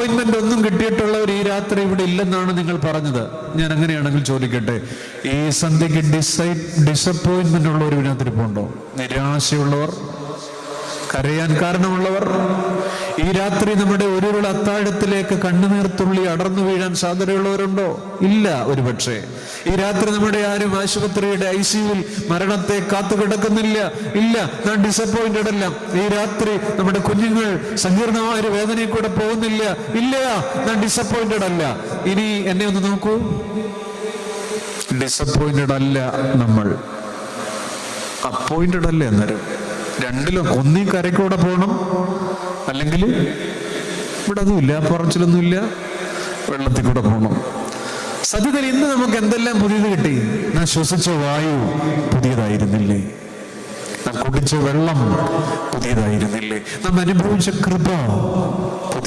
Disappointment ഒന്നും കിട്ടിയിട്ടുള്ളവർ ഈ രാത്രി ഇവിടെ ഇല്ലെന്നാണ് നിങ്ങൾ പറഞ്ഞത്. ഞാൻ അങ്ങനെയാണെങ്കിൽ ചോദിക്കട്ടെ, ഈ സന്ധ്യക്ക് ഡിസപ്പോയിന്റ്മെന്റ് ഉള്ളവർ ഇതിനകത്തിരിപ്പുണ്ടോ? നിരാശയുള്ളവർ, കരയാൻ കാരണമുള്ളവർ, ഈ രാത്രി നമ്മുടെ ഒരു അത്താഴത്തിലേക്ക് കണ്ണുനീർത്തുള്ളി അടർന്നു വീഴാൻ സാധ്യതയുള്ളവരുണ്ടോ? ഇല്ല. ഒരുപക്ഷെ ഈ രാത്രി നമ്മുടെ ആരും ആശുപത്രിയുടെ ICUവിൽ മരണത്തെ കാത്തു കിടക്കുന്നില്ല. ഇല്ല, നാം ഡിസപ്പോയിന്റഡ് അല്ല. ഈ രാത്രി നമ്മുടെ കുഞ്ഞുങ്ങൾ സങ്കീർണമായ ഒരു വേദനയിൽ കൂടെ പോകുന്നില്ല. ഇല്ല, നാം ഡിസപ്പോയിന്റഡ് അല്ല. ഇനി എന്നെ ഒന്ന് നോക്കൂ, ഡിസപ്പോയിന്റഡ് അല്ല, നമ്മൾ അപ്പോയിന്റഡ് അല്ലേ? അന്നേരം രണ്ടിലും ഒന്നീ കരയ്ക്കൂടെ പോകണം, അല്ലെങ്കിൽ ഇവിടെ അതുമില്ല, പറച്ചിലൊന്നുമില്ല, വെള്ളത്തിൽ കൂടെ പോകണം. സത്യത്തിൽ ഇന്ന് നമുക്ക് എന്തെല്ലാം പുതിയത് കിട്ടി? നാം ശ്വസിച്ച വായു പുതിയതായിരുന്നില്ലേ? നാം കുടിച്ച വെള്ളം പുതിയതായിരുന്നില്ലേ? നാം അനുഭവിച്ച കൃപ